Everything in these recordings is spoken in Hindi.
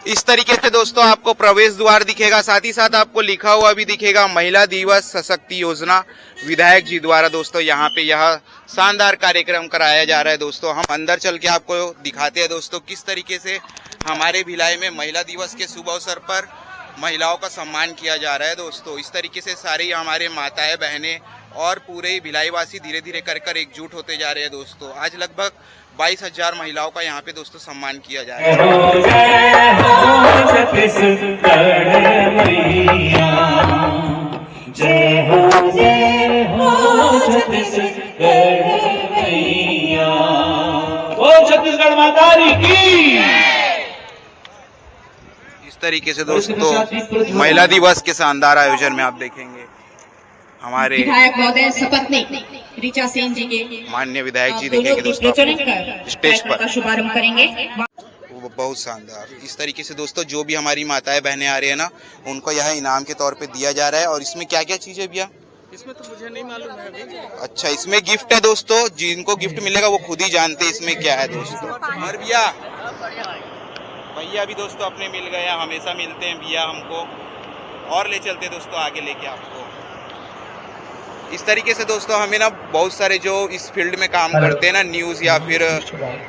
इस तरीके से दोस्तों आपको प्रवेश द्वार दिखेगा, साथ ही साथ आपको लिखा हुआ भी दिखेगा महिला दिवस सशक्ति योजना विधायक जी द्वारा। दोस्तों यहाँ पे यह शानदार कार्यक्रम कराया जा रहा है। दोस्तों हम अंदर चल के आपको दिखाते हैं दोस्तों किस तरीके से हमारे भिलाई में महिला दिवस के शुभ अवसर पर महिलाओं का सम्मान किया जा रहा है। दोस्तों इस तरीके से सारी हमारे माताएं बहनें और पूरे भिलाई वासी धीरे धीरे कर एकजुट होते जा रहे हैं। दोस्तों आज लगभग 22,000 महिलाओं का यहाँ पे दोस्तों सम्मान किया जा रहा है। छत्तीसगढ़ माता की। इस तरीके से दोस्तों महिला दिवस के शानदार आयोजन में आप देखेंगे हमारे विधायक महोदय सपत्नी ऋचा सेन जी के माननीय विधायक जी दिखेंगे दोस्तों स्टेज पर शुभारंभ करेंगे। वो बहुत शानदार। इस तरीके से दोस्तों जो भी हमारी माताएं बहनें आ रही है ना, उनको यह इनाम के तौर पे दिया जा रहा है। और इसमें क्या क्या चीजें भैया? इसमें तो मुझे नहीं मालूम है अभी। अच्छा, इसमें गिफ्ट है दोस्तों, जिनको गिफ्ट मिलेगा वो खुद ही जानते हैं इसमें क्या है दोस्तों। और भैया भी दोस्तों अपने मिल गए, हमेशा मिलते हैं भैया हमको, और ले चलते दोस्तों आगे लेके आपको। इस तरीके से दोस्तों हमें ना बहुत सारे जो इस फील्ड में काम करते हैं ना, न्यूज़ या फिर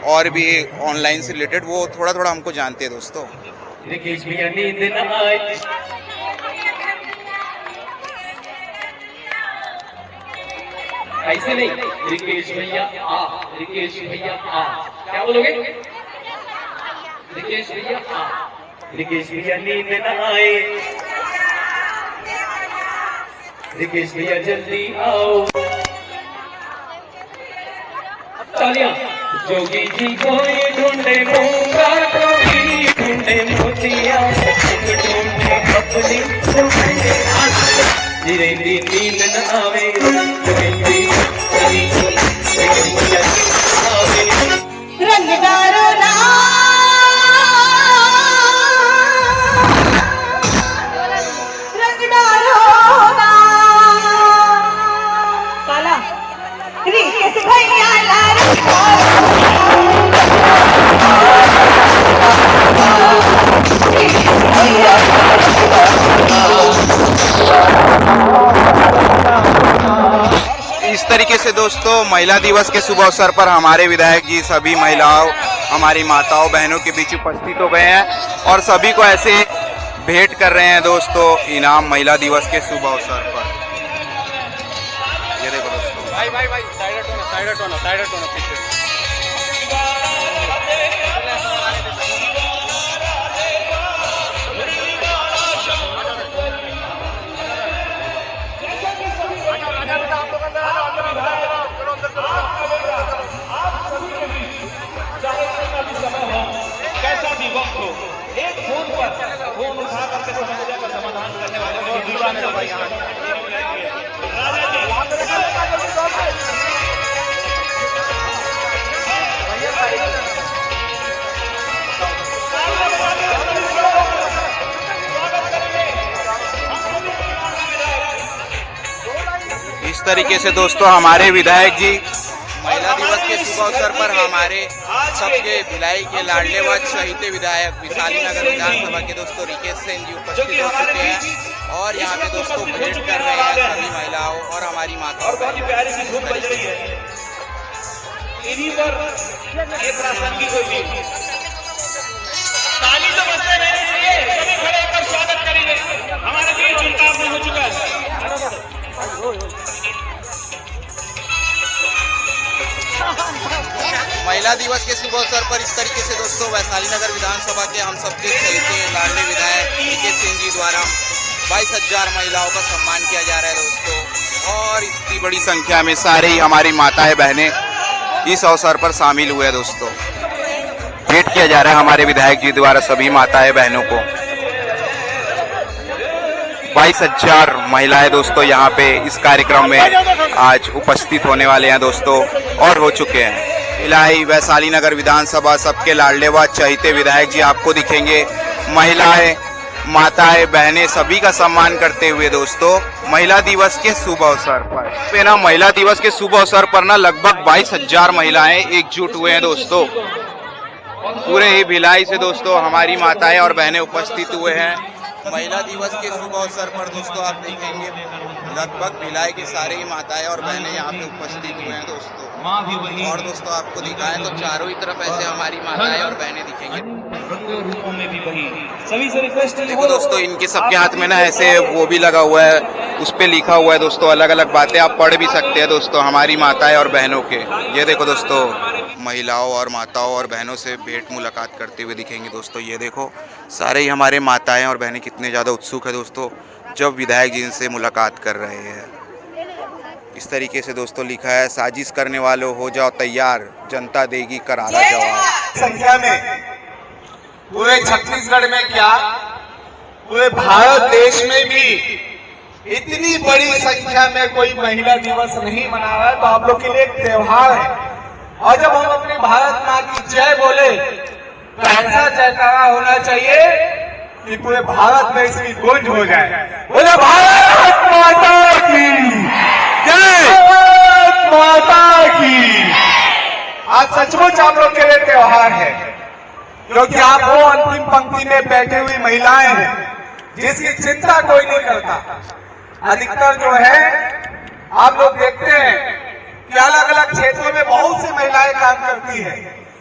और भी ऑनलाइन से रिलेटेड, वो थोड़ा थोड़ा हमको जानते हैं दोस्तों। ऐसे नहीं, रिकेश भैया आ, रिकेश भैया आ, क्या बोलोगे? रिकेश भैया आ, रिकेश भैया नींद न आए, रिकेश भैया जल्दी आओ। तालियां। जोगी जी को ये ढूंढे मूंगा, कोई ढूंढे मोतिया, ढूंढे अपनी धीरे धीरे नींद न आवे, रंगदारो काला रिकेश भैया इस तरीके से दोस्तों महिला दिवस के शुभ अवसर पर हमारे विधायक जी सभी महिलाओं, हमारी माताओं बहनों के बीच उपस्थित हो गए हैं और सभी को ऐसे भेंट कर रहे हैं दोस्तों इनाम महिला दिवस के शुभ अवसर पर। ये देखो दोस्तों, भाई साइड हटो पीछे। कैसा भी वक्त हो, एक फोन उठा करके समस्या का समाधान करने वाले इस तरीके से दोस्तों हमारे विधायक जी महिला दिवस के शुभ अवसर पर हमारे सबके भिलाई के लाडले व शहीद विधायक वैशाली नगर विधानसभा के दोस्तों रिकेश सेन जी उपस्थित हो चुके हैं और यहाँ पे दोस्तों भेंट कर रहे हैं सभी महिलाओं और हमारी माताओं। और बहुत प्यारी सी धूप बज रही है, इन्हीं पर एक प्रासंगिक होगी ताली तो बजते रहनी चाहिए। सभी खड़े होकर स्वागत करेंगे। हमारे बीच उनका हो चुका है। महिला दिवस के शुभ अवसर पर इस तरीके से दोस्तों वैशाली नगर विधानसभा के हम सबके शहीद लाडले विधायक रिकेश सिंह जी द्वारा 22,000 महिलाओं का सम्मान किया जा रहा है दोस्तों। और इतनी बड़ी संख्या में सारे ही हमारी माताएं बहनें इस अवसर पर शामिल हुए दोस्तों। भेंट किया जा रहा है हमारे विधायक जी द्वारा सभी माताएं बहनों को। 22,000 महिलाएं दोस्तों यहाँ पे इस कार्यक्रम में आज उपस्थित होने वाले हैं दोस्तों और हो चुके हैं। भिलाई वैशाली नगर विधानसभा सबके लाडले व चहीते विधायक जी आपको दिखेंगे महिलाएं, माताएं, बहनें सभी का सम्मान करते हुए दोस्तों महिला दिवस के शुभ अवसर पर ना महिला दिवस के शुभ अवसर पर ना लगभग 22,000 महिलाएं एकजुट हुए हैं दोस्तों। पूरे ही भिलाई से दोस्तों हमारी माताएं और बहनें उपस्थित हुए हैं। महिला दिवस के शुभ अवसर पर दोस्तों आप देखेंगे लगभग भिलाई की सारी माताएं और बहनें यहाँ पे उपस्थित हुए हैं दोस्तों। और दोस्तों आपको दिखाएं तो चारों ही तरफ ऐसे हमारी माताएं और बहनें दिखेंगे। सभी से रिक्वेस्ट देखो दोस्तों इनके सबके हाथ में ना ऐसे वो भी लगा हुआ है, उस पे लिखा हुआ है दोस्तों अलग अलग बातें, आप पढ़ भी सकते हैं दोस्तों हमारी माताएं और बहनों के। ये देखो दोस्तों महिलाओं और माताओं और बहनों से भेंट मुलाकात करते हुए दिखेंगे दोस्तों। ये देखो सारे ही हमारे माताएं और बहनें कितने ज़्यादा उत्सुक है दोस्तों जब विधायक जी से मुलाकात कर रहे हैं। इस तरीके से दोस्तों लिखा है, साजिश करने वालों हो जाओ तैयार, जनता देगी करारा जवाब। संख्या में पूरे छत्तीसगढ़ में क्या पूरे भारत देश में भी इतनी बड़ी संख्या में कोई महिला दिवस नहीं मना रहा है, तो आप लोग के लिए एक त्योहार है। और जब हम अपने भारत माँ की जय बोले तो ऐसा जयकारा होना चाहिए कि पूरे भारत में इसकी गूंज हो जाए। बोले भारत माता की जय, भारत माता की। आज सचमुच आप लोग के लिए त्योहार है, क्योंकि आप वो अंतिम पंक्ति में बैठी हुई महिलाएं हैं जिसकी चिंता कोई नहीं करता। अधिकतर जो है आप लोग देखते हैं कि अलग अलग क्षेत्रों में बहुत सी महिलाएं काम करती है,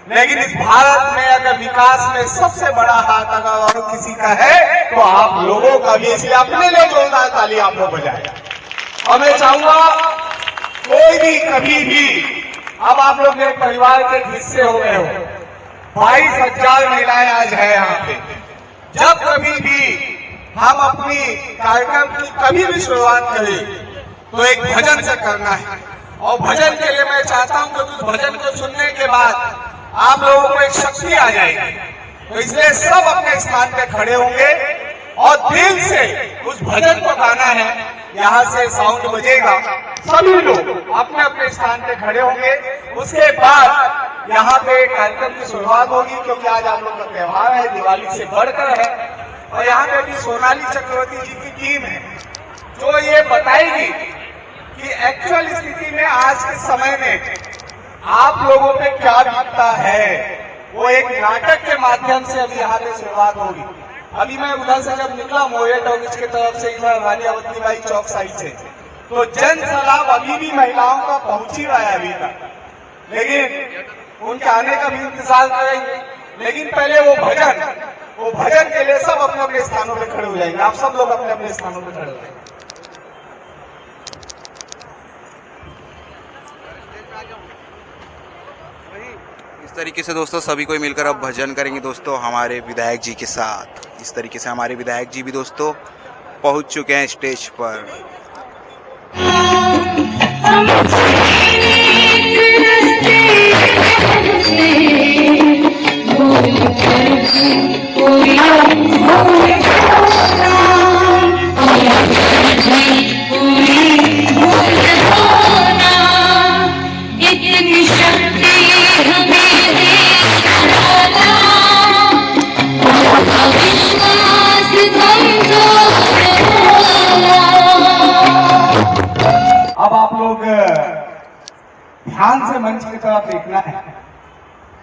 लेकिन इस भारत में अगर विकास में सबसे बड़ा हाथ अगर और किसी का है तो आप लोगों का भी, इसलिए अपने लिए जोरदार ताली आप लोग बजाएं। और मैं चाहूंगा कोई भी कभी भी, अब आप लोग मेरे परिवार के हिस्से हो गए हो, 22,000 महिलाएं आज है यहाँ पे। जब कभी भी हम अपनी कार्यक्रम की कभी भी शुरुआत करें तो एक भजन से करना है। और भजन के लिए मैं चाहता हूं कि उस भजन को सुनने के बाद आप लोगों को एक शक्ति आ जाएगी। तो इसलिए सब अपने स्थान पे खड़े होंगे और दिल से उस भजन को गाना है। यहाँ से साउंड बजेगा, सभी लोग अपने अपने स्थान पे खड़े होंगे। उसके बाद यहाँ पे कार्यक्रम की शुरुआत होगी, क्योंकि आज आप लोग का त्योहार है, दिवाली से बढ़कर है। और यहाँ पे भी सोनाली चक्रवर्ती जी की टीम है जो ये बताएगी कि एक्चुअल स्थिति में आज के समय में आप लोगों पे क्या बीतता है। वो एक नाटक के माध्यम से अभी यहाँ पे शुरुआत होगी। अभी मैं उधर से जब निकला मोये टॉकीज की तरफ से, इधर रानी अवंतीबाई चौक साइड से, तो जन सलाह अभी भी महिलाओं का पहुंच ही रहा है अभी तक, लेकिन उनके आने का भी इंतजार करेंगे। लेकिन पहले वो भजन के लिए सब अपने अपने स्थानों पे खड़े हो जाएंगे। आप सब लोग अपने अपने स्थानों पे खड़े हो जाएंगे। इस तरीके से दोस्तों सभी को मिलकर अब भजन करेंगे दोस्तों हमारे विधायक जी के साथ। इस तरीके से हमारे विधायक जी भी दोस्तों पहुंच चुके हैं स्टेज पर। अब आप लोग ध्यान से मंच की तरफ देखना है।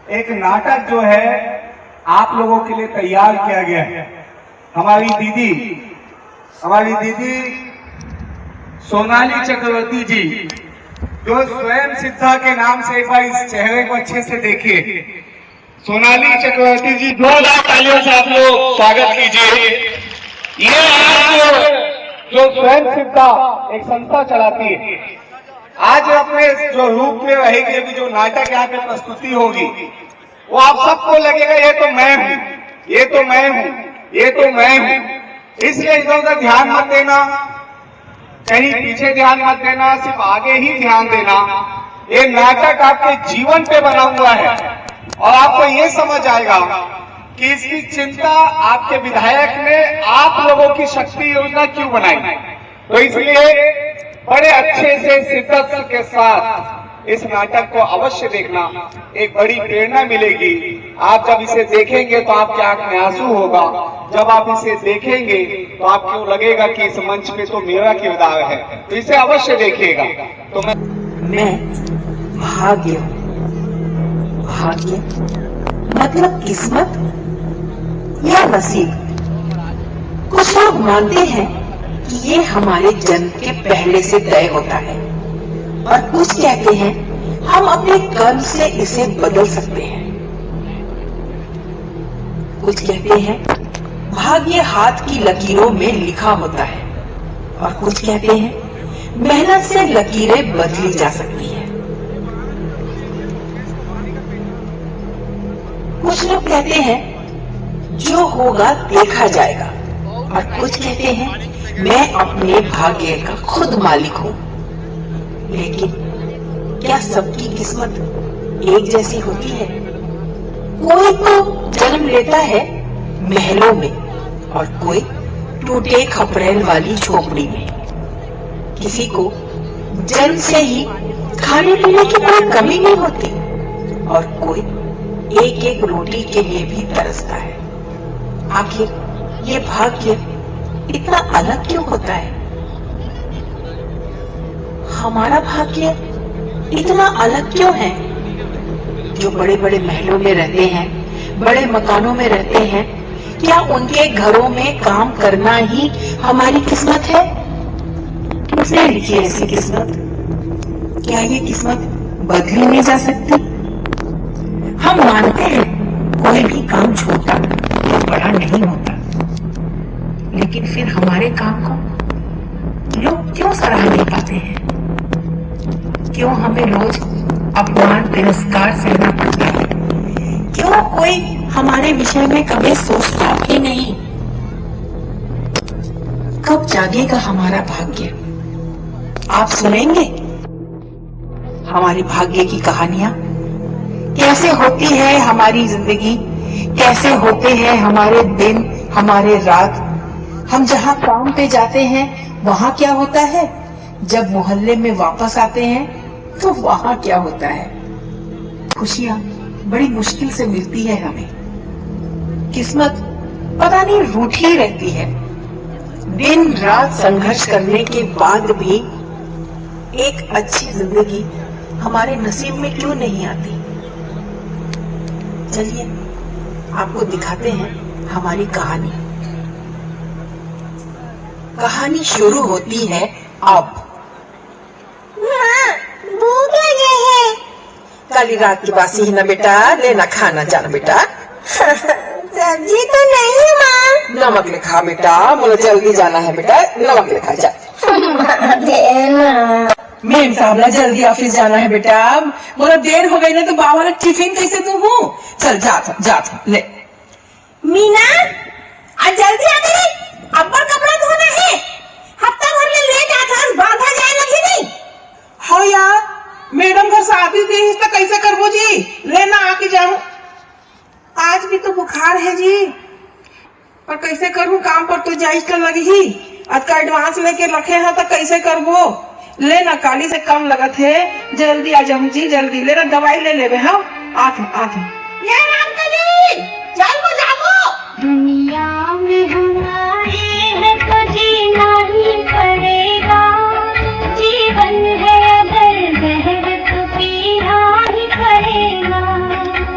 एक नाटक जो है आप लोगों के लिए तैयार किया गया है। हमारी दीदी सोनाली चक्रवर्ती जी, जो स्वयं सिद्धा के नाम से, एक बार इस चेहरे को अच्छे से देखिए। सोनाली चक्रवर्ती जी, 2,000 तालियों से आप लोग स्वागत कीजिए। ये आज जो स्वयं सिद्धा एक संस्था चलाती है, आज अपने जो रूप में रहेगी, अभी जो नाटक यहाँ पे प्रस्तुति होगी, वो आप सबको लगेगा ये तो मैं हूँ, ये तो मैं हूँ, ये तो मैं हूँ। इसलिए इधर उधर ध्यान मत देना, कहीं पीछे ध्यान मत देना, सिर्फ आगे ही ध्यान देना। ये नाटक आपके जीवन पे बना हुआ है और आपको ये समझ आएगा कि इसकी चिंता आपके विधायक ने आप लोगों की शक्ति योजना क्यों बनाई। तो इसलिए बड़े अच्छे से शिद्दत के साथ इस नाटक को अवश्य देखना, एक बड़ी प्रेरणा मिलेगी। आप जब इसे देखेंगे तो आपकी आंख में आंसू होगा। जब आप इसे देखेंगे तो आपको लगेगा कि इस मंच पे तो मेरा किरदार है। तो इसे अवश्य देखिएगा। तो मैं भाग्य मतलब किस्मत या नसीब। कुछ लोग मानते हैं कि ये हमारे जन्म के पहले से तय होता है और कुछ कहते हैं हम अपने कर्म से इसे बदल सकते हैं। कुछ कहते हैं भाग्य हाथ की लकीरों में लिखा होता है और कुछ कहते हैं मेहनत से लकीरें बदली जा सकती है। कुछ लोग कहते हैं जो होगा देखा जाएगा और कुछ कहते हैं मैं अपने भाग्य का खुद मालिक हूँ। लेकिन क्या सबकी किस्मत एक जैसी होती है? कोई तो जन्म लेता है महलों में और कोई टूटे खपड़ेल वाली झोपड़ी में। किसी को जन्म से ही खाने पीने की कोई कमी नहीं होती और कोई एक एक रोटी के लिए भी तरसता है। आखिर ये भाग्य इतना अलग क्यों होता है? हमारा भाग्य इतना अलग क्यों है? जो बड़े बड़े महलों में रहते हैं, बड़े मकानों में रहते हैं, क्या उनके घरों में काम करना ही हमारी किस्मत है? किसने लिखी ऐसी किस्मत? क्या ये किस्मत बदली नहीं जा सकती? हम मानते हैं कोई भी काम छोटा या बड़ा नहीं होता, लेकिन फिर हमारे काम को लोग क्यों सराह नहीं पाते हैं? क्यों हमें रोज अपमान तिरस्कार सहना पड़ता है? क्यों कोई हमारे विषय में कभी सोचता ही नहीं? कब जागेगा हमारा भाग्य? आप सुनेंगे हमारी भाग्य की कहानियां? कैसे होती है हमारी जिंदगी, कैसे होते हैं हमारे दिन, हमारे रात। हम जहाँ काम पे जाते हैं वहाँ क्या होता है, जब मोहल्ले में वापस आते हैं तो वहाँ क्या होता है। खुशियाँ बड़ी मुश्किल से मिलती है हमें। किस्मत पता नहीं रूठी रहती है। दिन रात संघर्ष करने के बाद भी एक अच्छी जिंदगी हमारे नसीब में क्यों नहीं आती? चलिए आपको दिखाते हैं हमारी कहानी। कहानी शुरू होती है अब। भूख लगी है। काली रात की बासी है ना बेटा, लेना खाना जाना बेटा। सब्जी तो नहीं माँ। नमक ले खा बेटा, मुझे जल्दी जाना है बेटा, नमक ले खा जा। मेम साहब जल्दी ऑफिस जाना है बेटा, बोला देर हो गई ना तो बाबा ने टिफिन कैसे तू हूँ। चल जाता ले। मीना आज जल्दी आ गई, अब्बर कपड़ा धोना है, हफ्ता भर ले लेट आता बांधा जाए लगी नहीं। हाँ यार मैडम घर से आती थी तो कैसे करबो जी, लेना आके जाऊं। आज भी तो बुखार है जी, पर कैसे करूं, काम पर तो जाइज तो लगी ही। आज का एडवांस लेके रखे हैं तो कैसे करबो। लेना काली से कम लगत है, जल्दी आ जाऊं जी, जल्दी लेना दवाई ले लेवे। हाँ आता ये राम कली चल वो जाओ। दुनिया में हमारे है तो जीना ही पड़ेगा, जीवन है अगर जहर तो पीना ही पड़ेगा।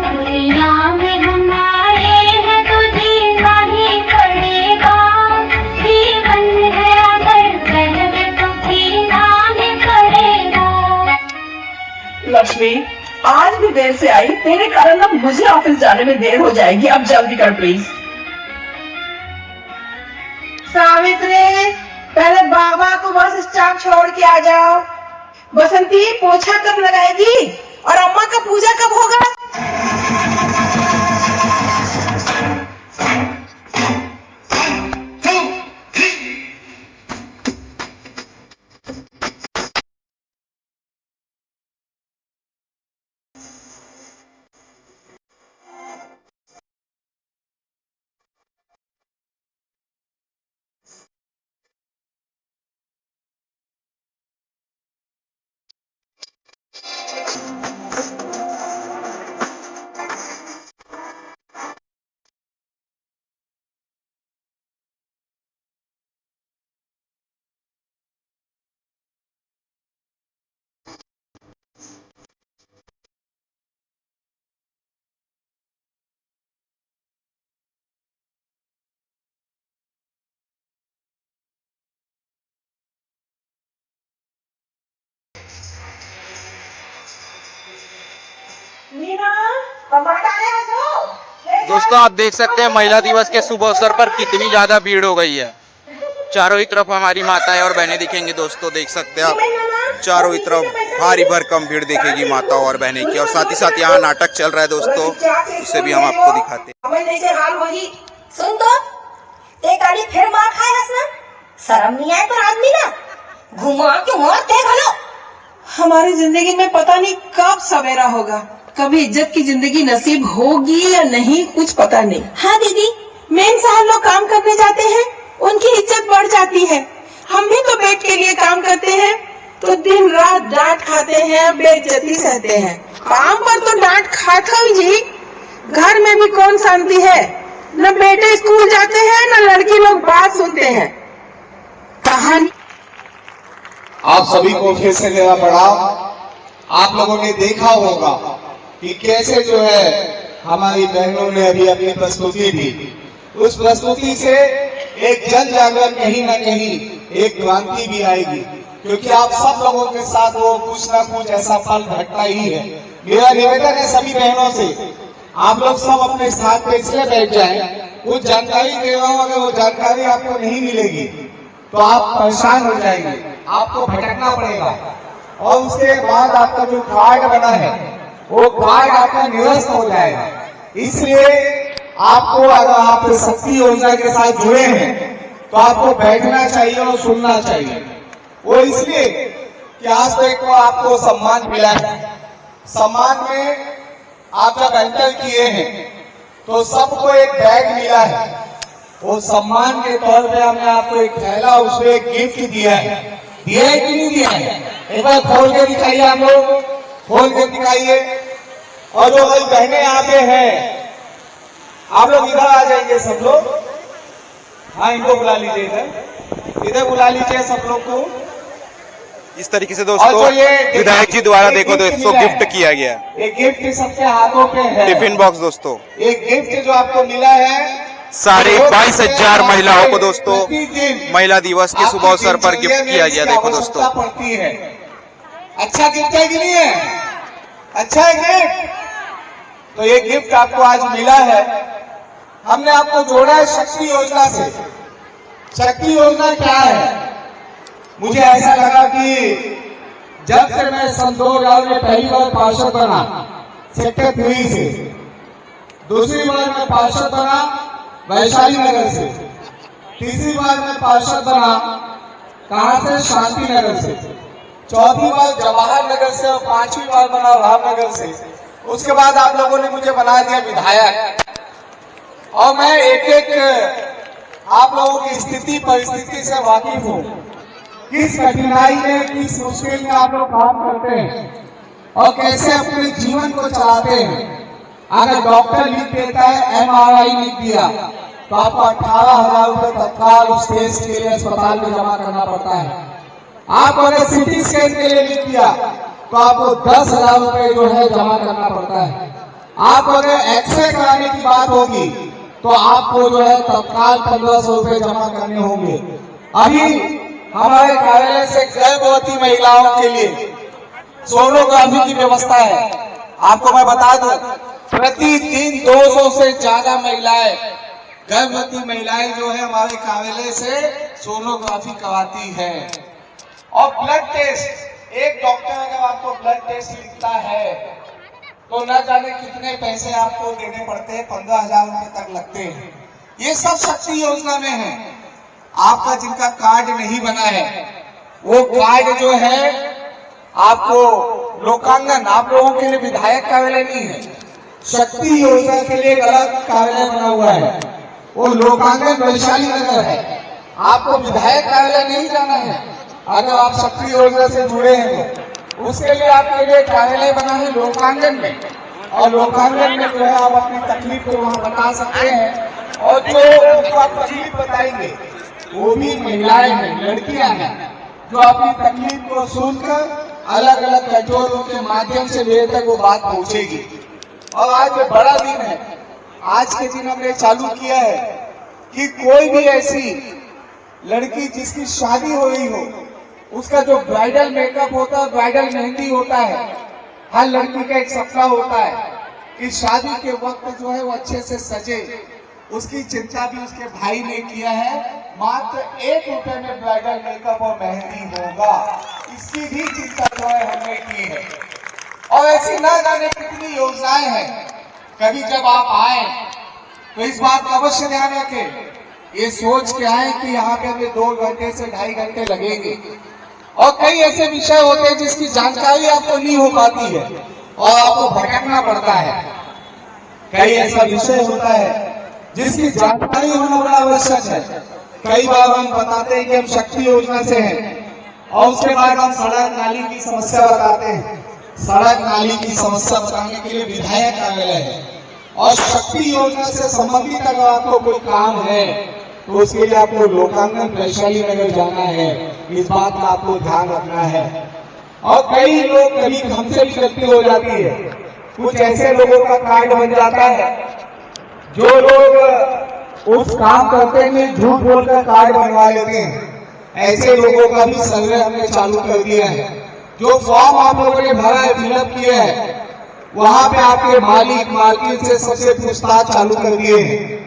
दुनिया में हमारे है तो जीना ही पड़ेगा, जीवन है अगर जहर तो पीना ही पड़ेगा। लक्ष्मी आज भी देर से आई, तेरे कारण ना मुझे ऑफिस जाने में देर हो जाएगी, अब जल्दी कर प्लीज। सावित्री पहले बाबा को बस स्टॉप छोड़ के आ जाओ। बसंती पोछा कब लगाएगी और अम्मा का पूजा कब होगा? दोस्तों आप देख सकते हैं महिला दिवस के शुभ अवसर पर कितनी ज्यादा भीड़ हो गई है। चारों ही तरफ हमारी माताएं और बहनें दिखेंगे दोस्तों, देख सकते हैं आप चारों ही तरफ भारी भरकम भीड़ दिखेगी माताओं और बहनें की। और साथ ही साथ यहाँ नाटक चल रहा है दोस्तों, उसे भी हम आपको दिखाते हैं। सुन तो ते गाड़ी फिर मार खाए हस ना, शर्म नहीं आए पर आदमी ना घुमा के मार दे घलो। हमारी जिंदगी में पता नहीं कब सवेरा होगा, कभी इज्जत की जिंदगी नसीब होगी या नहीं, कुछ पता नहीं। हाँ दीदी, मेन साहब लोग काम करने जाते हैं, उनकी इज्जत बढ़ जाती है। हम भी तो पेट के लिए काम करते हैं, तो दिन रात डांट खाते हैं, बेइज्जती सहते हैं। काम पर तो डांट खाता ही जी, घर में भी कौन शांति है। न बेटे स्कूल जाते हैं, न लड़की लोग बात सुनते हैं। कहानी आप सभी को फिर से मेरा प्रणाम। आप लोगों ने देखा होगा कि कैसे जो है हमारी बहनों ने अभी अपनी प्रस्तुति दी। उस प्रस्तुति से एक जन जागरण कहीं न कहीं एक क्रांति भी आएगी, क्योंकि आप सब लोगों के साथ वो कुछ ना कुछ ऐसा फल घटना ही है। मेरा निवेदन है सभी बहनों से, आप लोग सब अपने स्थान पे इसलिए बैठ जाएं। कुछ जानकारी दे रहा हूँ, अगर वो जानकारी आपको नहीं मिलेगी तो आप परेशान हो जाएंगे, आपको भटकना पड़ेगा और उसके बाद आपका जो कार्ड बना है वो कार्ड आपका निरस्त हो जाएगा। इसलिए आपको, अगर आप शक्ति योजना के साथ जुड़े हैं तो आपको बैठना चाहिए और सुनना चाहिए। वो इसलिए कि आज तक को आपको सम्मान मिला है। सम्मान में आप जब एंटर किए हैं तो सबको एक बैग मिला है। वो सम्मान के तौर पे हमने आपको एक थैला, उसमें एक गिफ्ट दिया है। दिया है कि नहीं दिया है? एक बार खोल के दिखाइए, आप लोग खोल के दिखाइए। और जो भाई बहनें यहाँ पे हैं, आप लोग इधर आ जाएंगे सब लोग। हाँ, इनको बुला लीजिए, इधर बुला लीजिए सब लोग को। इस तरीके से दोस्तों विधायक जी द्वारा देखो दोस्तों गिफ्ट किया गया। एक गिफ्ट सबके हाथों पे है, टिफिन बॉक्स दोस्तों। एक गिफ्ट जो आपको मिला है 22,500 महिलाओं को दोस्तों महिला दिवस के शुभ अवसर पर गिफ्ट किया गया। देखो दोस्तों, पड़ती है। अच्छा गिफ्ट है कि नहीं है? अच्छा है गिफ्ट। तो ये गिफ्ट आपको आज मिला है। हमने आपको जोड़ा है शक्ति योजना से। शक्ति योजना क्या है? मुझे ऐसा लगा कि जब से मैं सन 2000 में पहली बार पार्षद बना सेक्टर 3 से, दूसरी बार मैं पार्षद बना वैशाली नगर से, तीसरी बार मैं पार्षद बना कहां से? शांति नगर से, चौथी बार जवाहर नगर से और पांचवी बार बना रामनगर से। उसके बाद आप लोगों ने मुझे बना दिया विधायक। और मैं एक एक आप लोगों की स्थिति परिस्थिति से वाकिफ हूँ, किस कठिनाई में, किस मुश्किल में आप लोग काम करते हैं और कैसे अपने जीवन को चलाते हैं। अगर डॉक्टर लिख देता है MRI लिख दिया तो आपको 18,000 रुपए तत्काल उस टेस्ट के लिए अस्पताल में जमा करना पड़ता है। आप अगर CT स्कैन के लिए लिख दिया तो आपको 10,000 रुपए जो है जमा करना पड़ता है। आप अगर एक्सरे कराने की बात होगी तो आपको जो है तत्काल 1,500 रुपए जमा करने होंगे। अभी हमारे कार्यालय से गर्भवती महिलाओं के लिए सोनोग्राफी की व्यवस्था है। आपको मैं बता दूं, प्रतिदिन 200 से ज्यादा महिलाएं, गर्भवती महिलाएं जो है हमारे कार्यालय से सोनोग्राफी करवाती है। और ब्लड टेस्ट, एक डॉक्टर अगर आपको ब्लड टेस्ट लिखता है तो न जाने कितने पैसे आपको देने पड़ते हैं, 15,000 रुपए तक लगते हैं। ये सब शक्ति योजना में है। आपका जिनका कार्ड नहीं बना है वो कार्ड जो है आपको लोकांगन, आप लोगों के लिए विधायक कार्यालय नहीं है, शक्ति योजना के लिए एक अलग कार्यालय बना हुआ है, वो लोकांगन वैशाली नगर है। आपको विधायक कार्यालय नहीं जाना है। अगर आप शक्ति योजना से जुड़े हैं तो उसके लिए आपके लिए कार्यालय बना है लोकांगन में, और लोकांगन में जो है आप अपनी तकलीफ को वहाँ बता सकते हैं। और जो उनको आप तकलीफ बताएंगे वो भी महिलाएं हैं, लड़कियां हैं, जो अपनी तकलीफ को सुनकर अलग अलग कंट्रोल रूम के माध्यम से मेरे तक वो बात पहुंचेगी। और आज बड़ा दिन है। आज के दिन हमने चालू किया है कि कोई भी ऐसी लड़की जिसकी शादी हो रही हो, उसका जो ब्राइडल मेकअप होता है, ब्राइडल मेहंदी होता है, हर लड़की का एक सपना होता है कि शादी के वक्त जो है वो अच्छे से सजे, उसकी चिंता भी उसके भाई ने किया है। मात्र 1 रुपए में ब्राइडल मेकअप और मेहंदी होगा, इसकी भी चिंता जो है हमने की है। और ऐसी ना जाने कितनी योजनाएं हैं। कभी जब आप आए तो इस बात का अवश्य ध्यान रखें, ये सोच के आए कि यहाँ पे हमें 2 घंटे से 2.5 घंटे लगेंगे। और कई ऐसे विषय होते हैं जिसकी जानकारी आपको नहीं हो पाती है और आपको भटकना पड़ता है। कई ऐसा विषय होता है जिसकी जानकारी होना बड़ा आवश्यक है। कई बार हम बताते हैं कि हम शक्ति योजना से हैं और उसके बाद हम सड़क नाली की समस्या बताते हैं। सड़क नाली की समस्या बताने के लिए विधायक कार्यालय है और शक्ति योजना से संबंधित अगर आपको कोई काम है तो उसके लिए आपको लोकांगन वैशाली नगर जाना है। इस बात का आपको ध्यान रखना है। और कई लोग कभी हमसे भी गलती हो जाती है, कुछ ऐसे लोगों का कार्ड बन जाता है जो लोग उस काम करते हैं झूठ बोलकर कार्ड बनवा लेते हैं। ऐसे लोगों का भी सर्वे हमने चालू कर दिया है। जो फॉर्म आप लोगों ने भरा है, फिलअप किया है, वहां पे आपके मालिक मालकिन से सबसे पूछताछ चालू कर दिए हैं।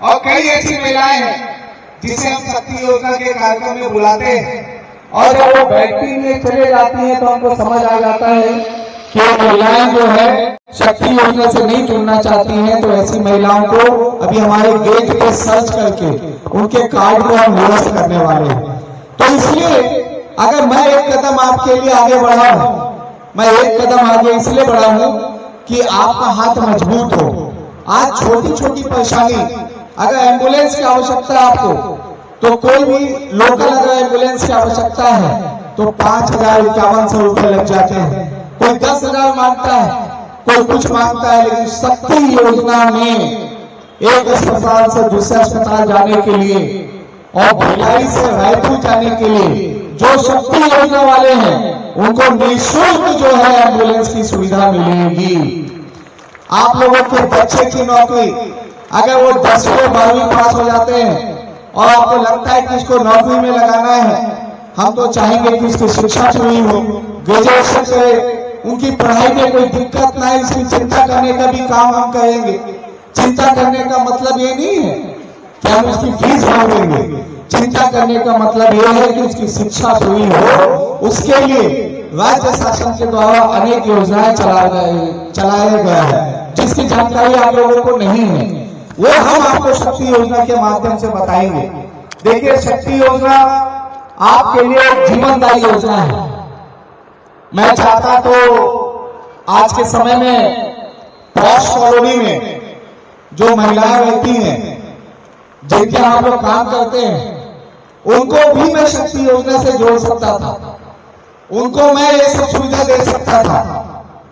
और कई ऐसी महिलाएं हैं जिसे हम शक्ति योजना के कार्यक्रम में बुलाते हैं और जब वो बैठती में चले जाती है तो हमको समझ आ जाता है कि महिलाएं जो है शक्ति योजना से नहीं जुड़ना चाहती हैं। तो ऐसी महिलाओं को अभी हमारे गेट पे सर्च करके उनके कार्ड को हम निरस्त करने वाले हैं। तो इसलिए अगर मैं एक कदम आपके लिए आगे बढ़ा हूं, मैं एक कदम आगे इसलिए बढ़ा हूं कि आपका हाथ मजबूत हो। आज छोटी छोटी परेशानी, अगर एम्बुलेंस की आवश्यकता है आपको, तो कोई भी लोकल अगर एम्बुलेंस की आवश्यकता है तो 5,051 रुपए लग जाते हैं। कोई 10,000 मांगता है, कोई कुछ मांगता है। लेकिन शक्ति योजना में एक अस्पताल से दूसरे अस्पताल जाने के लिए और भिलाई से रायपुर जाने के लिए जो शक्ति योजना वाले हैं उनको निःशुल्क जो है एम्बुलेंस की सुविधा मिलेगी। आप लोगों के बच्चे की नौकरी, अगर वो 10वीं 12वीं पास हो जाते हैं और आपको लगता है कि इसको नौकरी में लगाना है, हम तो चाहेंगे कि इसकी शिक्षा पूरी हो, ग्रेजुएशन करे, उनकी पढ़ाई में कोई दिक्कत ना है, इसकी चिंता करने का भी काम हम करेंगे। चिंता करने का मतलब ये नहीं है कि हम उसकी फीस भर देंगे। चिंता करने का मतलब यह है कि उसकी शिक्षा पूरी हो। उसके लिए राज्य शासन के द्वारा अनेक योजनाएं चलाया गया है जिसकी जानकारी आप लोगों को नहीं है, वो हम आपको शक्ति योजना के माध्यम से बताएंगे। देखिए, शक्ति योजना आपके लिए जीवनदायी योजना है। मैं चाहता तो आज के समय में पॉश कॉलोनी में जो महिलाएं रहती हैं, जिनके आप लोग काम करते हैं, उनको भी मैं शक्ति योजना से जोड़ सकता था, उनको मैं ये सब सुविधा दे सकता था।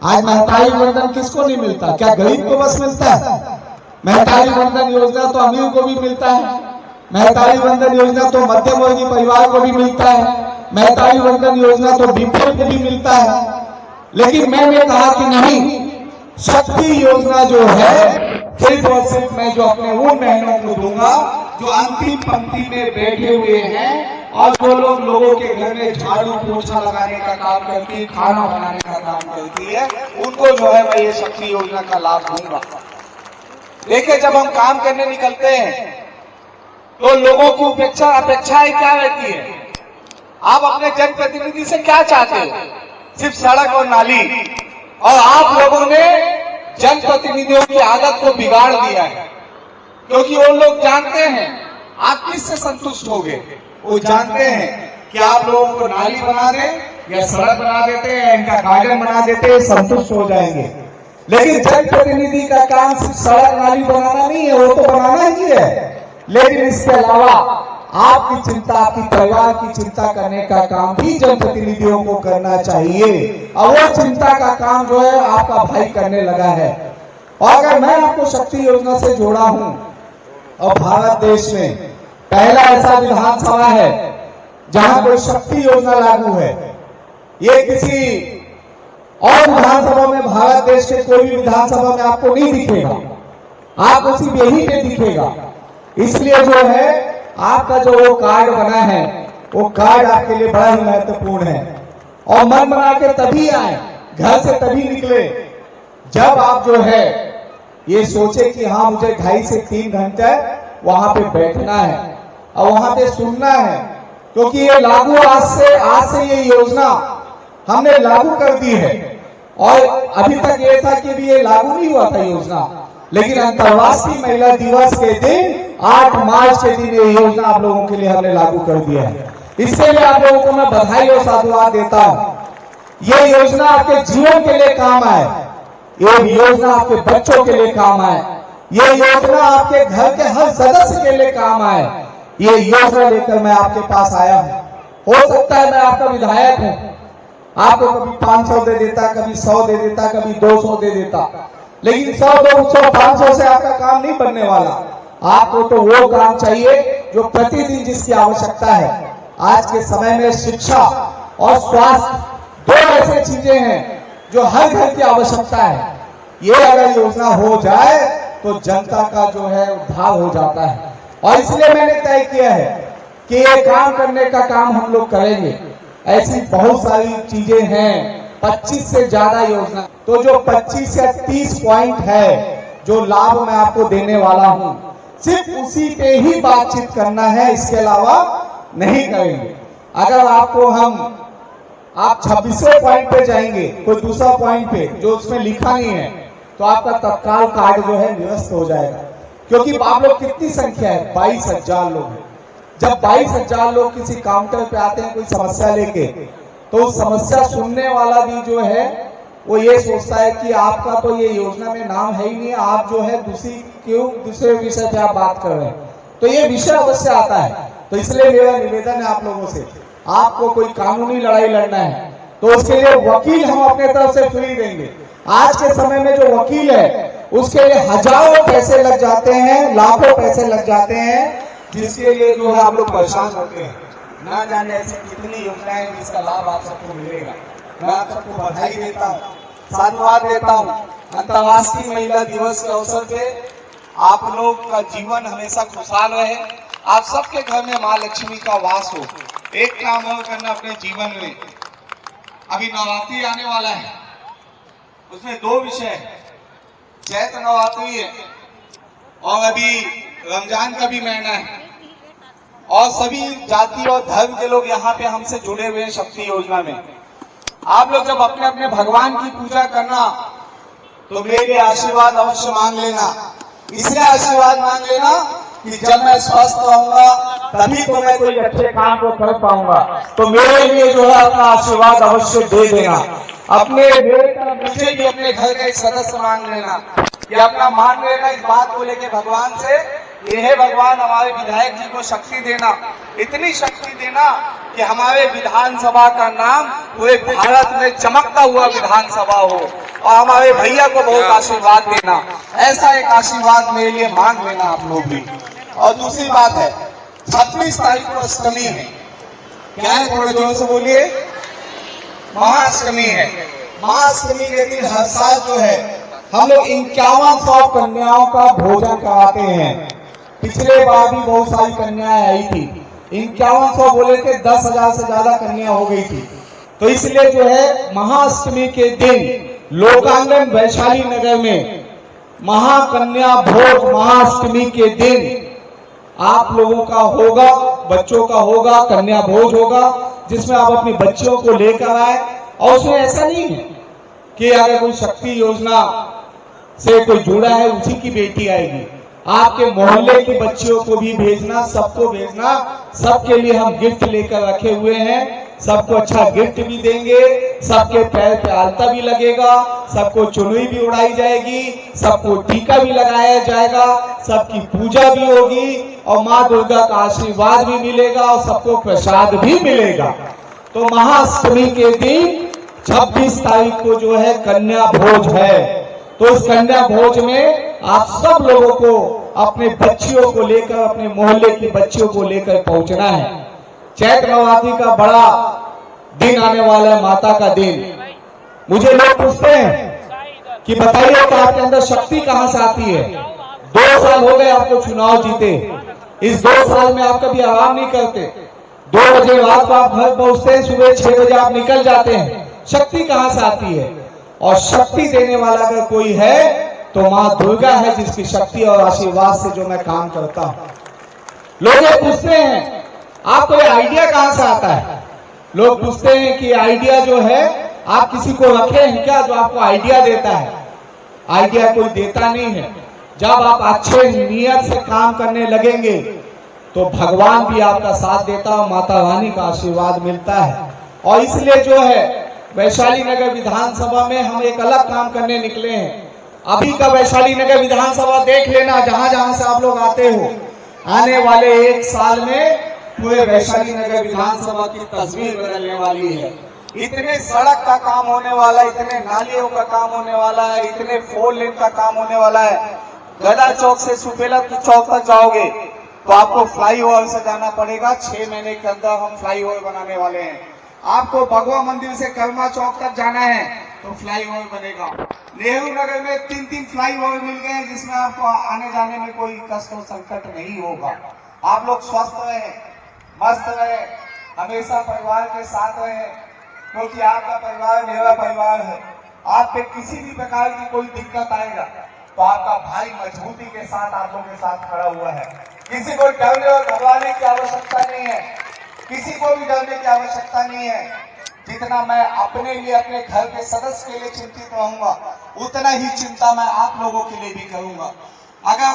आज महतारी वंदन किसको नहीं मिलता? क्या गरीब को बस मिलता है? महतारी वंदन योजना तो अमीर को भी मिलता है। महतारी वंदन योजना तो मध्यम वर्गीय परिवार को भी मिलता है। महतारी वंदन योजना तो बीपीएल को भी मिलता है। लेकिन मैंने कहा कि नहीं, शक्ति योजना जो है सिर्फ और सिर्फ मैं जो अपने उन बहनों को दूंगा जो अंतिम पंक्ति में बैठे हुए हैं और जो लोगों के घर में झाड़ू पोछा लगाने का काम करती है, खाना बनाने का काम करती है, उनको जो है मैं ये शक्ति योजना का लाभ दूंगा। देखिए, जब हम काम करने निकलते हैं तो लोगों की अपेक्षाएं क्या रहती है? आप अपने जनप्रतिनिधि से क्या चाहते हो? सिर्फ सड़क और नाली। और आप लोगों ने जनप्रतिनिधियों की आदत को बिगाड़ दिया है, क्योंकि वो लोग जानते हैं आप किससे संतुष्ट होगे। वो जानते हैं कि आप लोगों को नाली बना दें या सड़क बना देते हैं, इनका गार्डन बना देते हैं, संतुष्ट हो जाएंगे। लेकिन जनप्रतिनिधि का काम सिर्फ सड़क नाली बनाना नहीं है, वो तो बनाना ही है, लेकिन इसके अलावा आपकी चिंता, आपकी परिवार की चिंता करने का काम भी जनप्रतिनिधियों को करना चाहिए। और वो चिंता का काम जो है आपका भाई करने लगा है। और अगर मैं आपको शक्ति योजना से जोड़ा हूं, और भारत देश में पहला ऐसा विधानसभा है जहां कोई शक्ति योजना लागू है, ये किसी और विधानसभा में, भारत देश के कोई भी विधानसभा में आपको नहीं दिखेगा, आपको सिर्फ यही पे दिखेगा। इसलिए जो है आपका जो वो कार्ड बना है, वो कार्ड आपके लिए बड़ा ही महत्वपूर्ण है। और मन बना के तभी आए, घर से तभी निकले जब आप जो है ये सोचे कि हाँ मुझे 2.5 से 3 घंटे वहां पे बैठना है और वहां पे सुनना है, क्योंकि ये लागू आज से ये योजना हमने लागू कर दी है। और अभी तक ये था कि भी ये लागू नहीं हुआ था योजना, लेकिन अंतर्राष्ट्रीय महिला दिवस के दिन 8 मार्च के दिन ये योजना आप लोगों के लिए हमने लागू कर दिया है। इसके लिए आप लोगों को मैं बधाई और साधुवाद देता हूं। ये योजना आपके जीवन के लिए काम आए, ये योजना आपके बच्चों के लिए काम आए, ये योजना आपके घर के हर सदस्य के लिए काम आए। ये योजना लेकर मैं आपके पास आया हूं। हो सकता है मैं आपका विधायक हूं, आपको कभी 500 दे देता, कभी 100 दे देता, कभी 200 दे देता, लेकिन 100, 200, 500 से आपका काम नहीं बनने वाला। आपको तो वो काम चाहिए जो प्रतिदिन जिसकी आवश्यकता है। आज के समय में शिक्षा और स्वास्थ्य 2 ऐसी चीजें हैं जो हर घर की आवश्यकता है। ये अगर योजना हो जाए तो जनता का जो है उद्धार हो जाता है। और इसलिए मैंने तय किया है कि ये काम करने का काम हम लोग करेंगे। ऐसी बहुत सारी चीजें हैं, 25 से ज्यादा योजना, तो जो 25 या 30 पॉइंट है जो लाभ मैं आपको देने वाला हूं, सिर्फ उसी पे ही बातचीत करना है, इसके अलावा नहीं करेंगे। अगर आपको आप 26वें पॉइंट पे जाएंगे, कोई दूसरा पॉइंट पे जो उसमें लिखा नहीं है, तो आपका तत्काल कार्ड जो है निरस्त हो जाएगा। क्योंकि आप लोग कितनी संख्या है, 22,000 लोग हैं। जब 22,000 लोग किसी काउंटर पे आते हैं कोई समस्या लेके, तो समस्या सुनने वाला भी जो है वो ये सोचता है कि आपका तो ये योजना में नाम है ही नहीं, आप जो है दूसरे विषय पे आप बात कर रहे हैं। तो ये विषय अवश्य आता है। तो इसलिए मेरा निवेदन है आप लोगों से, आपको कोई कानूनी लड़ाई लड़ना है तो उसके लिए वकील हम अपने तरफ से फ्री देंगे। आज के समय में जो वकील है उसके लिए हजारों पैसे लग जाते हैं, लाखों पैसे लग जाते हैं, जिसके लिए जो है आप लोग परेशान होते हैं। ना जाने ऐसी कितनी योजनाएं जिसका लाभ आप सबको मिलेगा। मैं आप सबको बधाई देता हूँ, साधुवाद देता हूँ। अंतर्राष्ट्रीय महिला दिवस के अवसर पे आप लोग का जीवन हमेशा खुशहाल रहे, आप सबके घर में माँ लक्ष्मी का वास हो। एक काम और करना अपने जीवन में, अभी नवरात्रि आने वाला है, उसमें 2 विषय है, चैत्र नवरात्रि है और अभी रमजान का भी महीना है। और सभी जाति और धर्म के लोग यहाँ पे हमसे जुड़े हुए हैं शक्ति योजना में। आप लोग जब अपने अपने भगवान की पूजा करना तो मेरे आशीर्वाद अवश्य मांग लेना। इसलिए आशीर्वाद मांग लेना कि जब मैं स्वस्थ रहूंगा तभी तो मैं कोई अच्छे काम को कर पाऊंगा। तो मेरे लिए जो है अपना आशीर्वाद अवश्य दे देना। अपने मुझे भी अपने घर का एक सदस्य मांग लेना, या अपना मान लेना इस बात को लेके भगवान से, ये है भगवान हमारे विधायक जी को शक्ति देना, इतनी शक्ति देना कि हमारे विधानसभा का नाम पूरे भारत में चमकता हुआ विधानसभा हो, और हमारे भैया को बहुत आशीर्वाद देना। ऐसा एक आशीर्वाद मेरे लिए मांग लेना आप लोग भी। और दूसरी बात है, 26 तारीख को अष्टमी है। क्या है, थोड़े जोर से बोलिए। महाअष्टमी है। महाअष्टमी के दिन हर साल जो है हम लोग 5100 कन्याओं का भोजन कराते हैं। पिछले बार भी बहुत सारी कन्याएं आई थी, 5100 बोले थे, 10,000 से ज्यादा कन्या हो गई थी। तो इसलिए जो है महाअष्टमी के दिन लोकांगन वैशाली नगर में महाकन्या भोज महाअष्टमी के दिन आप लोगों का होगा, बच्चों का होगा, कन्या भोज होगा, जिसमें आप अपनी बच्चियों को लेकर आए। और उसमें ऐसा नहीं है कि अगर कोई शक्ति योजना से कोई जुड़ा है उसी की बेटी आएगी, आपके मोहल्ले की बच्चियों को भी भेजना, सबको भेजना। सबके लिए हम गिफ्ट लेकर रखे हुए हैं, सबको अच्छा गिफ्ट भी देंगे, सबके पैर पे आलता भी लगेगा, सबको चुनरी भी उड़ाई जाएगी, सबको टीका भी लगाया जाएगा, सबकी पूजा भी होगी और माँ दुर्गा का आशीर्वाद भी मिलेगा और सबको प्रसाद भी मिलेगा। तो महाअष्टमी के दिन 26 तारीख को जो है कन्या भोज है। तो इस कन्या भोज में आप सब लोगों को अपने बच्चियों को लेकर, अपने मोहल्ले की बच्चियों को लेकर पहुंचना है। चैत्र नवरात्रि का बड़ा दिन आने वाला है, माता का दिन। मुझे लोग पूछते हैं कि बताइए कि आपके अंदर शक्ति कहां से आती है। 2 साल हो गए आपको चुनाव जीते, इस 2 साल में आप कभी आराम नहीं करते। 2 बजे रात को आप घर पहुंचते हैं, सुबह 6 बजे आप निकल जाते हैं। शक्ति कहां से आती है? और शक्ति देने वाला अगर कोई है तो माँ दुर्गा है, जिसकी शक्ति और आशीर्वाद से जो मैं काम करता हूँ। लोग ये पूछते हैं आपको ये आइडिया कहाँ से आता है? लोग पूछते हैं कि आइडिया जो है आप किसी को रखे हैं क्या जो आपको आइडिया देता है? आइडिया कोई देता नहीं है। जब आप अच्छे नियत से काम करने लगेंगे तो भगवान भी आपका साथ देता है, माता रानी का आशीर्वाद मिलता है। और इसलिए जो है वैशाली नगर विधानसभा में हम एक अलग काम करने निकले हैं। अभी का वैशाली नगर विधानसभा देख लेना, जहां जहां से आप लोग आते हो, आने वाले 1 साल में पूरे वैशाली नगर विधानसभा की तस्वीर बदलने वाली है। इतने सड़क का काम होने वाला है, इतने नालियों का काम होने वाला है, इतने 4 लेन का काम होने वाला है। गदा चौक से सुपेला चौक तक जाओगे तो आपको फ्लाईओवर से जाना पड़ेगा। 6 महीने के अंदर हम फ्लाईओवर बनाने वाले हैं। आपको भगवा मंदिर से कर्मा चौक तक जाना है तो फ्लाईओवर बनेगा। नेहरू नगर में 3 फ्लाईओवर मिल गए हैं, जिसमें आपको आने जाने में कोई कष्ट और संकट नहीं होगा। आप लोग स्वस्थ रहे, मस्त रहे, हमेशा परिवार के साथ रहे, क्योंकि आपका परिवार मेरा परिवार है। आप पे किसी भी प्रकार की कोई दिक्कत आएगा तो आपका भाई मजबूती के साथ आप लोगों के साथ खड़ा हुआ है। किसी को डरने और घबराने की आवश्यकता नहीं है, किसी को भी डरने की आवश्यकता नहीं है। जितना मैं अपने लिए, अपने घर के सदस्य के लिए चिंतित रहूंगा, उतना ही चिंता मैं आप लोगों के लिए भी करूंगा। अगर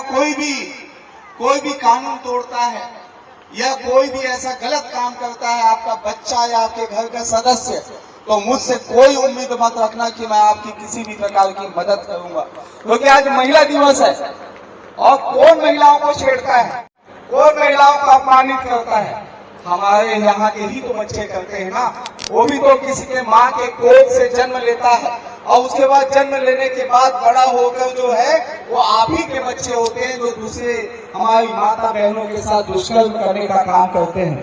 कोई भी कानून तोड़ता है या कोई भी ऐसा गलत काम करता है, आपका बच्चा या आपके घर का सदस्य, तो मुझसे कोई उम्मीद मत रखना कि मैं आपकी किसी भी प्रकार की मदद करूंगा। क्योंकि आज महिला दिवस है और कौन महिलाओं को छेड़ता है, कौन महिलाओं को अपमानित करता है? हमारे यहाँ के ही तो बच्चे करते हैं ना। वो भी तो किसी के माँ के कोख से जन्म लेता है और उसके बाद जन्म लेने के बाद बड़ा होकर जो है वो आप ही के बच्चे होते हैं जो दूसरे हमारी माता बहनों के साथ दुष्कर्म करने का काम करते हैं।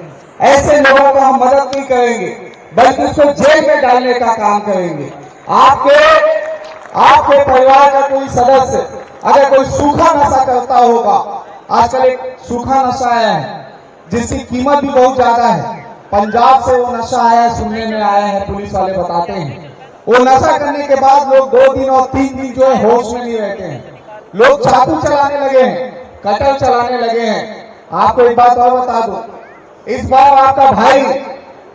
ऐसे लोगों को हम मदद नहीं करेंगे, बल्कि उसको जेल में डालने का काम करेंगे। आपके परिवार का कोई सदस्य अगर कोई सूखा नशा करता होगा, आजकल एक सूखा नशा आया है जिसकी कीमत भी बहुत ज्यादा है। पंजाब से वो नशा आया, सुनने में आया है, पुलिस वाले बताते हैं। वो नशा करने के बाद लोग 2 दिन और 3 दिन जो है होश में नहीं रहते हैं। लोग चाकू चलाने लगे हैं, कटर चलाने लगे हैं। आपको एक बात और बता दूं, इस बार आपका भाई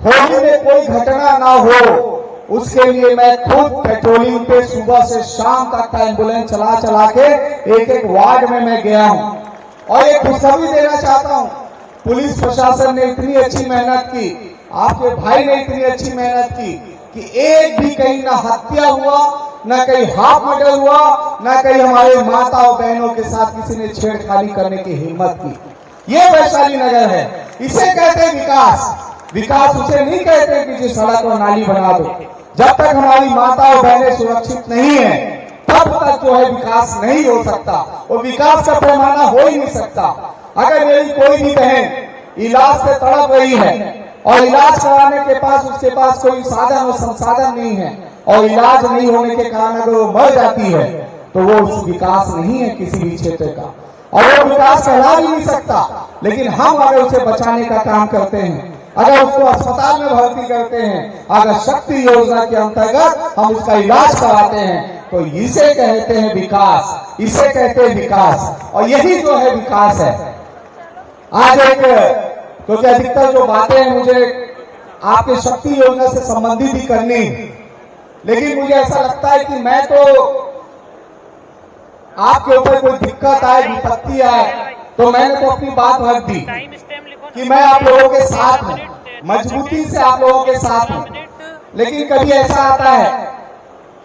होली में कोई घटना ना हो, उसके लिए मैं खुद पेट्रोलिंग पे सुबह से शाम तक का एम्बुलेंस चला के एक वार्ड में मैं गया हूं। और एक खुशखबरी देना चाहता हूं, पुलिस प्रशासन ने इतनी अच्छी मेहनत की, आपके भाई ने इतनी अच्छी मेहनत की कि एक भी कहीं ना हत्या हुआ, ना कहीं हाफ मर्डर हुआ, ना कहीं हमारे माता और बहनों के साथ किसी ने छेड़खानी करने की हिम्मत की। ये वैशाली नगर है, इसे कहते हैं विकास। विकास उसे नहीं कहते कि जिस सड़क और नाली बना दो। जब तक हमारी माता और बहनें सुरक्षित नहीं है तब तक जो है विकास नहीं हो सकता, और विकास का पैमाना हो ही नहीं सकता। अगर मेरी कोई भी बहन इलाज से तड़प रही है और इलाज कराने के पास उसके पास कोई साधन और संसाधन नहीं है और इलाज नहीं होने के कारण अगर वो मर जाती है तो वो विकास नहीं है किसी भी क्षेत्र का, और वो विकास कहला भी नहीं सकता। लेकिन हम अगर उसे बचाने का काम करते हैं, अगर उसको अस्पताल में भर्ती करते हैं, अगर शक्ति योजना के अंतर्गत हम उसका इलाज कराते हैं, तो इसे कहते हैं विकास, इसे कहते हैं विकास। और यही जो है विकास है। आज क्योंकि अधिकतर जो बातें हैं मुझे आपके शक्ति योजना से संबंधित ही करनी, लेकिन मुझे ऐसा लगता है कि मैं तो आपके ऊपर कोई दिक्कत आए, विपत्ति आए, तो मैंने तो अपनी बात रख दी कि मैं आप लोगों के साथ हूं, मजबूती से आप लोगों के साथ हूं। लेकिन कभी ऐसा आता है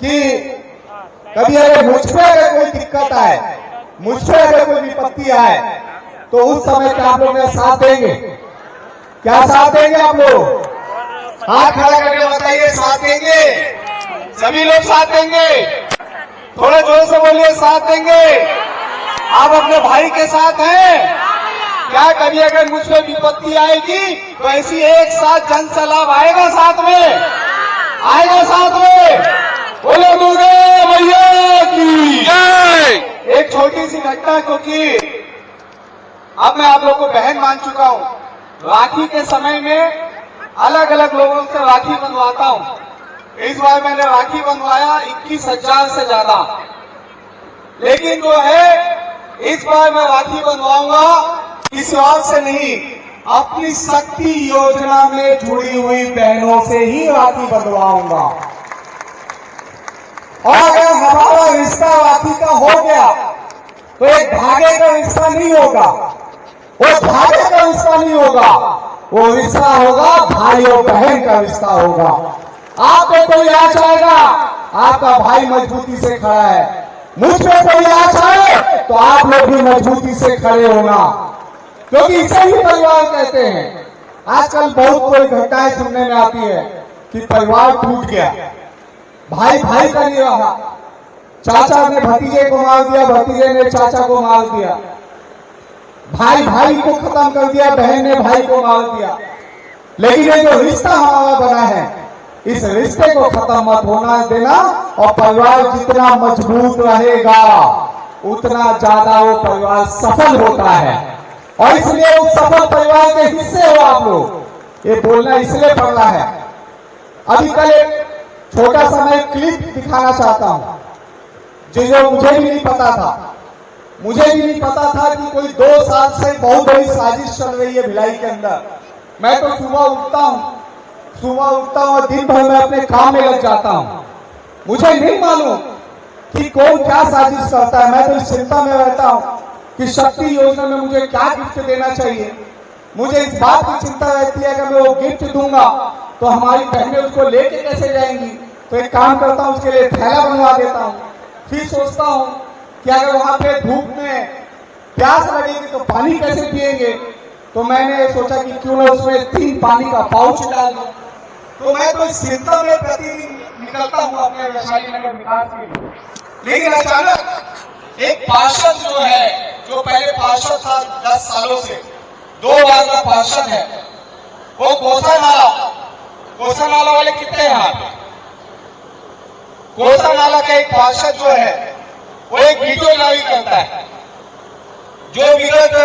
कि कभी अगर मुझ पे अगर कोई दिक्कत आए, मुझ पे अगर कोई विपत्ति आए, तो उस समय क्या आप लोग मेरा साथ देंगे? क्या साथ देंगे आप लोग? हाथ खड़ा करके बताइए, साथ देंगे? सभी लोग साथ देंगे? थोड़ा जोर से बोलिए, साथ देंगे? आप अपने भाई के साथ हैं क्या? कभी अगर मुझ पे विपत्ति आएगी तो ऐसी एक साथ जन सैलाब आएगा, साथ में आएगा, साथ में। बोलो दुर्गा मैया की जय। एक छोटी सी घटना, क्योंकि अब मैं आप लोग को बहन मान चुका हूं। राखी के समय में अलग अलग लोगों से राखी बंधवाता हूं। इस बार मैंने राखी बंधवाया 21,000 से ज्यादा। लेकिन जो है इस बार मैं राखी बंधवाऊंगा किसी और से नहीं, अपनी शक्ति योजना में जुड़ी हुई बहनों से ही राखी बंधवाऊंगा। और अगर हमारा रिश्ता राखी का हो गया तो एक धागे का रिश्ता नहीं होगा, वो धागे का रिश्ता नहीं होगा, वो रिश्ता होगा भाई और बहन का रिश्ता होगा। आपको कोई आ जाएगा, आपका भाई मजबूती से खड़ा है, मुझ पे कोई आ जाए तो आप लोग भी मजबूती से खड़े होना, क्योंकि इसे ही परिवार कहते हैं। आजकल बहुत कोई घटनाएं सुनने में आती है कि परिवार टूट गया, भाई भाई का नहीं रहा, चाचा ने भतीजे को मार दिया, भतीजे ने चाचा को मार दिया, भाई भाई को खत्म कर दिया, बहन ने भाई को मार दिया। लेकिन ये जो रिश्ता हमारा बना है, इस रिश्ते को खत्म मत होना देना, और परिवार जितना मजबूत रहेगा उतना ज्यादा वो परिवार सफल होता है। और इसलिए उस सफल परिवार के हिस्से हो आप लोग। ये बोलना इसलिए पड़ रहा है। अभी कल एक छोटा सा मैं क्लिप दिखाना चाहता हूं, जो मुझे भी नहीं पता था। मुझे भी नहीं पता था कि कोई 2 साल से बहुत बड़ी साजिश चल रही है भिलाई के अंदर। मैं तो सुबह उठता हूं और दिन भर मैं अपने काम में लग जाता हूं। मुझे नहीं मालूम कि कौन क्या साजिश करता है। मैं तो इस चिंता में रहता हूं कि शक्ति योजना में मुझे क्या गिफ्ट देना चाहिए। मुझे इस बात की चिंता रहती है कि मैं वो गिफ्ट दूंगा तो हमारी बहनें उसको लेके कैसे जाएंगी। तो एक काम करता हूं, उसके लिए थैला बनवा देता हूं। फिर सोचता हूं कि अगर वहां पे धूप में प्यास लगेगी तो पानी कैसे पिएंगे। तो मैंने सोचा कि क्यों ना उसमें 3 पानी का पाउच डाल दूं। तो मैं तो इस चिंता में प्रतिदिन निकलता हूं अपने वैशाली नगर विकास के लिए। लेकिन अचानक एक पार्षद जो है, जो पहले पार्षद था 10 सालों से, 2 बार का पार्षद है, वो कोसा नाला वाले कितने हैं यहाँ पे? कोसा नाला का एक पार्षद जो है वो एक वीडियो जारी करता है, जो विगत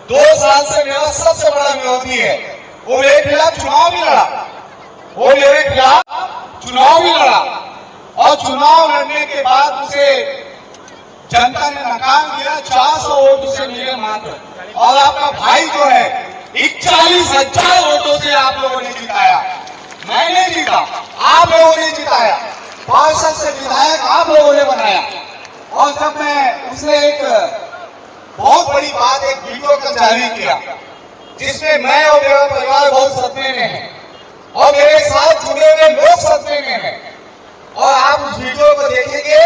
2 साल से मेरा सबसे बड़ा विरोधी है। वो मेरे खिलाफ चुनाव भी लड़ा, और चुनाव लड़ने के बाद उसे जनता ने नकार दिया। 400 वोट उसे मिले मात्र। और आपका भाई जो है 41,000 वोटों से आप लोगों ने जिताया। मैंने जीता, आप लोगों ने जिताया। पार्षद से विधायक आप लोगों ने बनाया। और जब मैं उसने एक बहुत बड़ी बात, एक वीडियो का जारी किया जिसमें मैं और मेरा परिवार बहुत सदमे में है और मेरे साथ जुड़े हुए लोग सदमे में हैं। और आप उस वीडियो को देखेंगे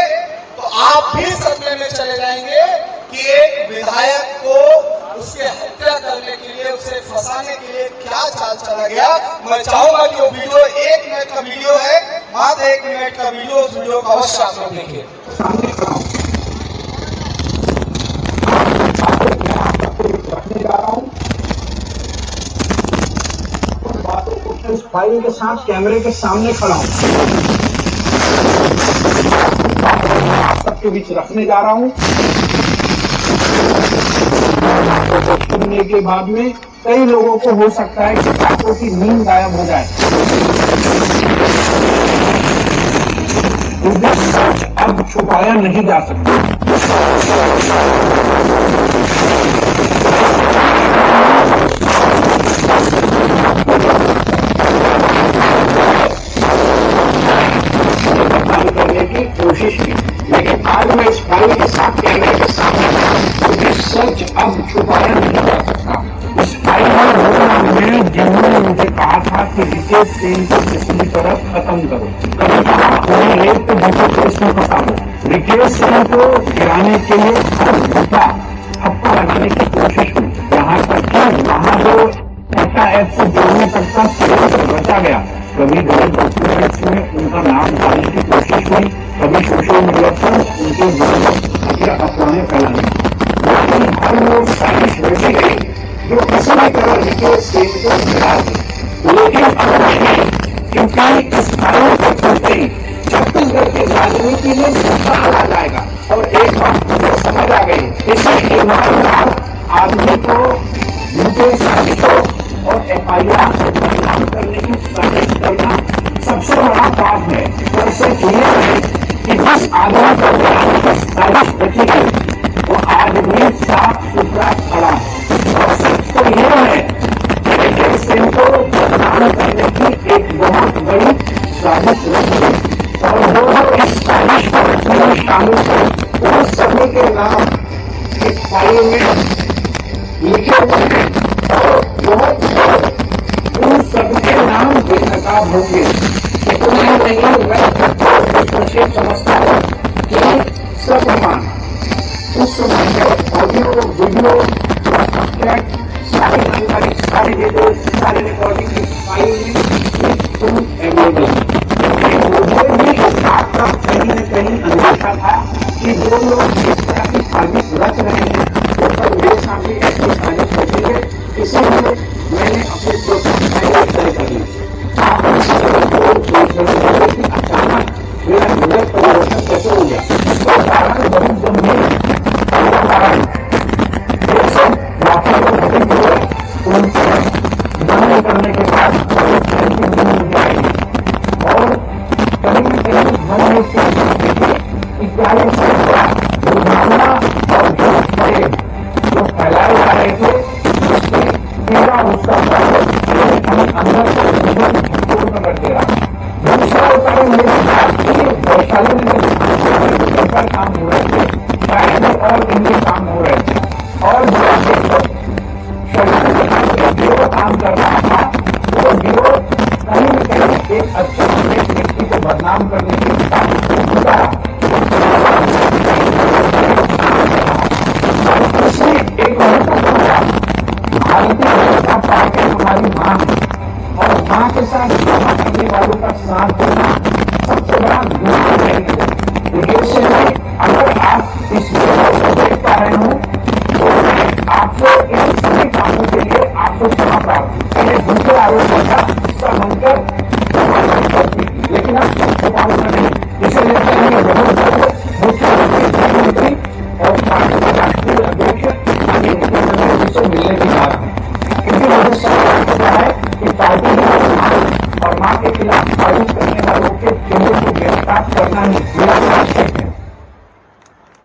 तो आप भी सदमे में चले जाएंगे कि एक विधायक को उसके हत्या करने के लिए, उसे फंसाने के लिए क्या चाल चला गया। मैं चाहूंगा कि वो वीडियो 1 मिनट का वीडियो है, मात्र 1 मिनट का वीडियो, उस वीडियो को अवश्य आप लोग देखिए। रखने जा रहा हूं उन बातों को उस फाइल के साथ कैमरे के सामने खड़ा हूं, सबके बीच रखने जा रहा हूं। सुनने के बाद में कई लोगों को हो सकता है कि बातों की नींद गायब हो जाए। अब छुपाया नहीं जा सकता। करने की कोशिश की, लेकिन आज मैं इस फाइल के साथ कैमरे के सामने सच अब छुपाया नहीं जा सकता। इस फाइल में जिन्होंने मुझे कहा था कि रितेश सेन को किसी तरह खत्म करो, कभी कहा उन्हें एक तो दूसरे प्रश्न बताओ। रितेश सेन को गिराने के लिए हर झूठा ठप्पा लगाने की कोशिश हुई, यहाँ तक कि वहां जो एफ से जोड़ने तक का बचा गया। कभी गलत डॉक्यूमेंट्स में उनका नाम डालने की कोशिश हुई, कभी सोशल मीडिया पर उनके विरुद्ध अफवाहें फैलाने, लेकिन हर लोग साजिश रची गई जो किसी भी तरह रितेश सेन को गिरा दी। लेकिन अब नहीं, क्योंकि इस कारण को चलते छत्तीसगढ़ की राजनीति में मुद्दा आ जाएगा। और एक बात मुझे समझ आ गई, इसे ईमानदार आदमी को झूठे साजिशों और FIR करने की साजिश करना सबसे बड़ा पाप सच ये है कि जिस आदमी पर साजिश रखी गई वो आदमी साफ सुथरा खड़ा है। और सच तो ये है कि जयसेन को बदनाम करने की एक बहुत बड़ी साजिश रखी गई और वो इस साजिश को रखने में शामिल थे वो सभी के नाम एक फाइल में लिखे हुए हैं और बहुत उन सबके नाम बेनकाब होंगे। इतना ही नहीं, मैं विशेष समझता हूँ कि सब मान उस समय में ऑडियो वीडियो चैट सारी जानकारी सारी डिटेल्स सारी रिकॉर्डिंग की फाइल में तुम अवेलेबल। मुझे भी इस बात का कहीं न कहीं अंदेशा था कि जो लोग इस तरह की साजिश रच रहे हैं वो सब मेरे सामने ऐसी साजिश रखेंगे, इसीलिए मैंने अपने प्रोत्साहन तय कर ली। आप अचानक मेरा निजत परिवर्तन कैसे हो गया तो कारण बहुत गंभीर कारण उनके बंद करने के बाद और कहीं न कहीं मन में इक्यालीस भावना और झूठ पड़े जो फैलाए जा रहे थे उससे पीड़ा उसका अंदर से जीवन पूर्ण कर दिया। दूसरा उदाहरण मेरी बात की वैशाली में काम हो रहे थे, शायद और इनके काम हो रहे थे और जो काम कर रहा था वो गिरोह कहीं न कहीं एक अच्छे व्यक्ति को बदनाम करने के इसलिए एक महत्वपूर्ण भारतीय जनता पार्टी हमारी मां है और मां के साथ काम करने वालों का साथ देना सबसे बड़ा गुनाह है।